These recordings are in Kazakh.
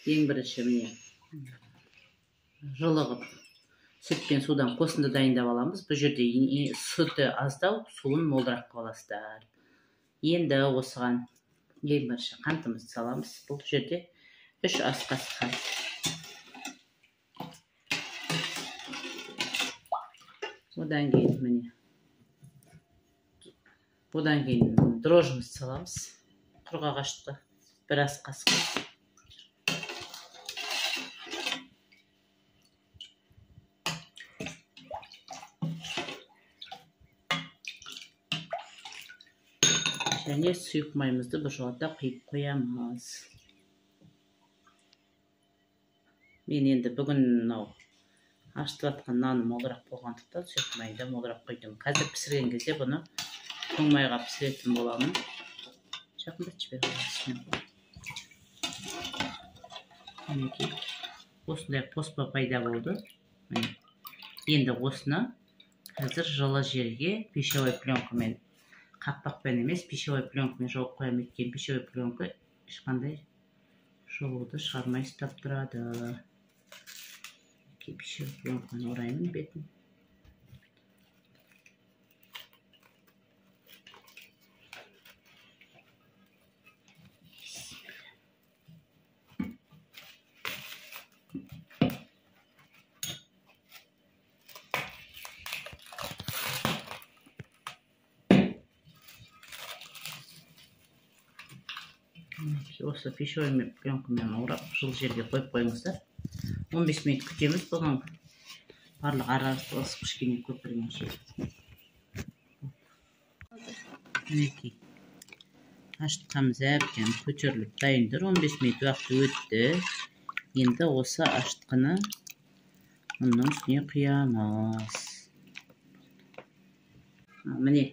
Ең бірінші міне жылығып сүт пен судан қосынды дайындап аламыз. Бұл жерде сүті аздау, суын молырақ қылып аласыздар. Енді осыған ең бірінші қантымызды саламыз. Бұл жерде 3 ас қасық қант. Одан кейін дрожжымызды саламыз. Құрғағашты 1 ас қасық. Және сұйық майымызды біржолата құйып қоямыз. Мен енді бүгін ашытып жатқан наным молырақ болғандықтан сұйық майды молырақ құйдым. Қазір пісірген кезде бұны тоң майға пісіретін боламын. Жақындатшы бер осыны. Осындай қоспа пайда болды. Енді осыны қазір жылы жерге пищевой пленкамен, қақпақпен емес, пищевой пленкамен жауып қоямын. Өйткені пищевой пленка ешқандай жылуды шығармай ұстап тұрады. Пищевой пленканы ораймын бетін. Осы пищевой пленкамен орап жылы жерге қойып қойыңыздар. 15 минут күтеміз. Бұның барлық араласып кішкене көпіргенше. Мінекей. Ашытқанымыз әбден көтеріліп дайындар. 15 минут уақыт өтті. Енді осы ашытқаны мұның үстіне құямыз. Міне.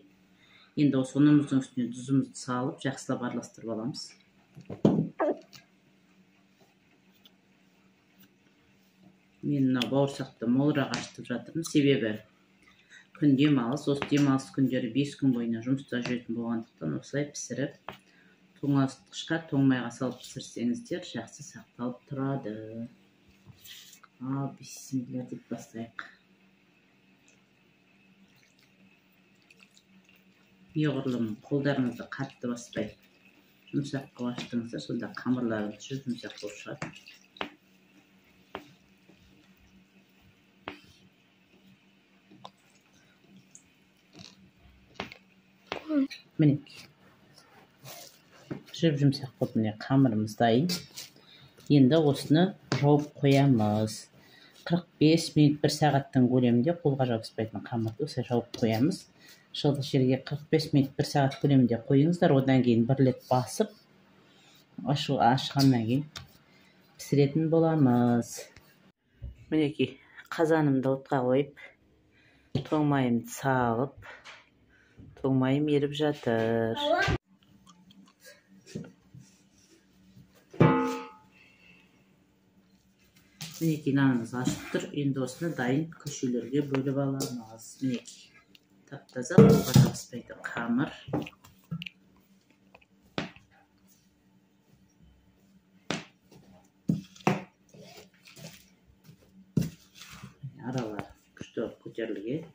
Енді осы ұнымыздың үстіне тұзымызды салып, жақсылап араластырып аламыз. Мен бауырсақты молырақ ашытып жатырмын. Себебі күн демалыс, осы демалыс күндері 5 күн бойына жұмыста жүретін болғандықтан осылай пісіріп, тоңазытқышқа тоң майға салып пісірсеңіздер, жақсы сақталып тұрады. Бисмилля деп бастайық. Неғұрлым қолдарыңызды қатты баспай, жұмсақ қылып ашытыңыздар, сонда қамырларыңыз жұмсақ болып шығады. Мінекей. Жұмсақ болып міне қамырымыз дайын. Енді осыны жауып қоямыз. 45 минут 1 сағаттың көлемінде қолға жабыспайтын қамырды осылай жауып қоямыз. Жылы жерге 45 минут 1 сағат көлемінде қойыңыздар. Одан кейін бір рет басып, ашығаннан кейін пісіретін боламыз. Мінекей, қазанымды отқа қойып, тоң майымды салып, тоң майым еріп жатыр. Мінекей, нанымыз ашып тұр. Енді осыны дайын көшелерге бөліп аламыз. Мінекей, тап-таза қолға жабыспайды қамыр. Аралар күшті көтерілген.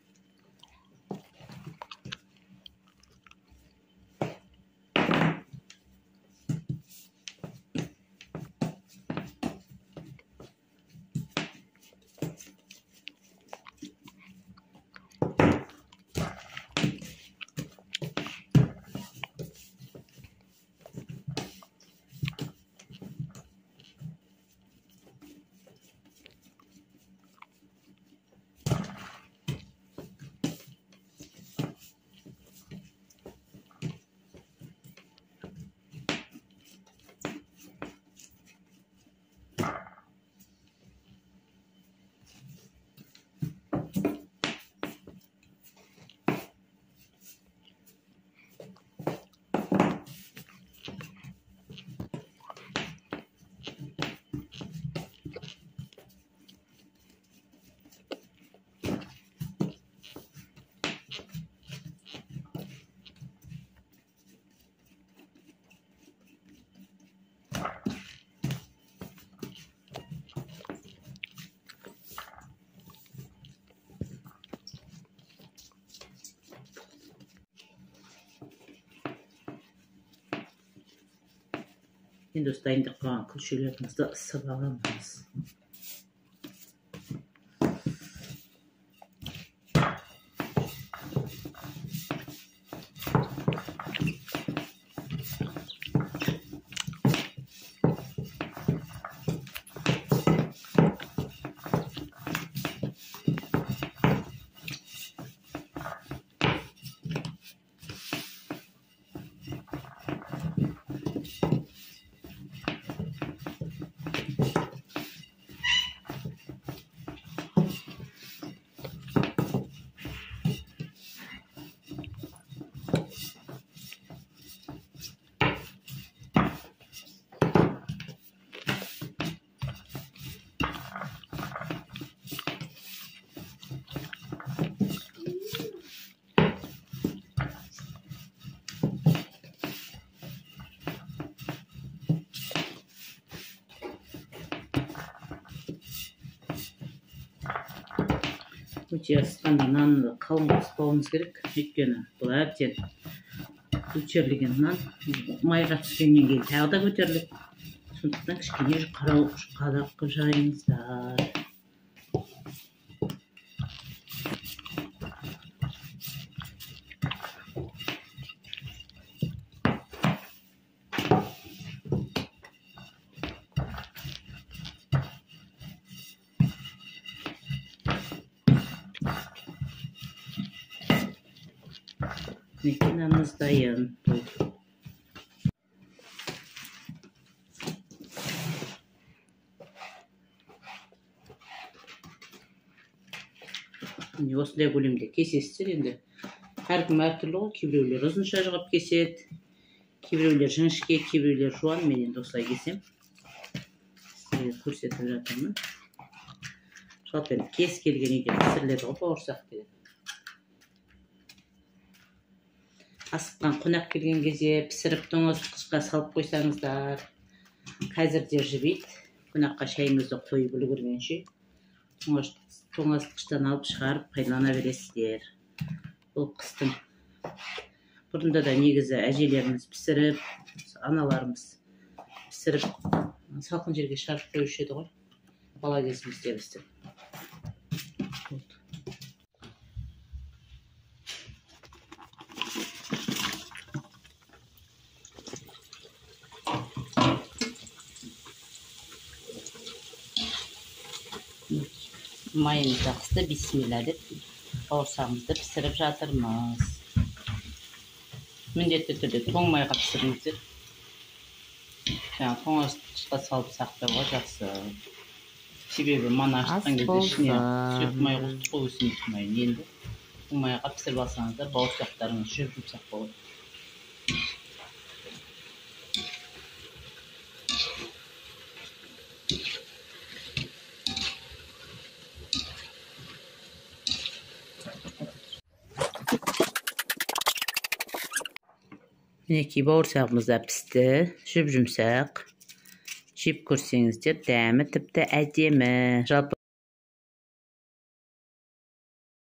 Енді осы дайындап қойған күлшелерімізді ысып аламыз. Өте ысқанда нанды қалың қоспауымыз керек, өйткені бұл әбден көтерілген нан майға түскеннен кейін тағы да көтеріледі. Сондықтан кішкене жұқалап қылып жайыңыздар. Нанымыз дайын. Осындай көлемде кесесіздер. Енді әркім әртүрлі ғой. Кейбіреулер ұзынша жығып кеседі, кейбіреулер жіңішке, кейбіреулер жуан. Мен енді осылай кесем. Сіздерге көрсетіп жатырмын. Жалпы енді кез келген үйде пісіріледі ғой бауырсақ деген. Асыққан қонақ келген кезде пісіріп тоңазытқышқа салып қойсаңыздар, қазірде жібейді. Қонаққа шайыңызды қойып үлгергенше тоңазытқыштан алып шығарып пайдалана бересіздер. Бұл қыстың бұрында да негізі әжелеріміз пісіріп, аналарымыз пісіріп салқын жерге шығарып қоюшы еді ғой. Бала кезімізде біздің. Майымызды қысты, бисмилла деп бауырсағымызды пісіріп жатырмыз. Міндетті түрде тоң майға пісіріңіздер. Жаңа тоңазытқышқа салып сақтауға жақсы. Себебі мана ашытқан кезде ішіне сүт май қосып қой, өсімдік майын. Енді тоң майға пісіріп алсаңыздар, бауырсақтарыңыз жұмсақ болады. Мінекей бауырсағымыз да пісті, жүмсақ. Жеп көрсеңіздер, дәмі тіпті әдемі. Жалпы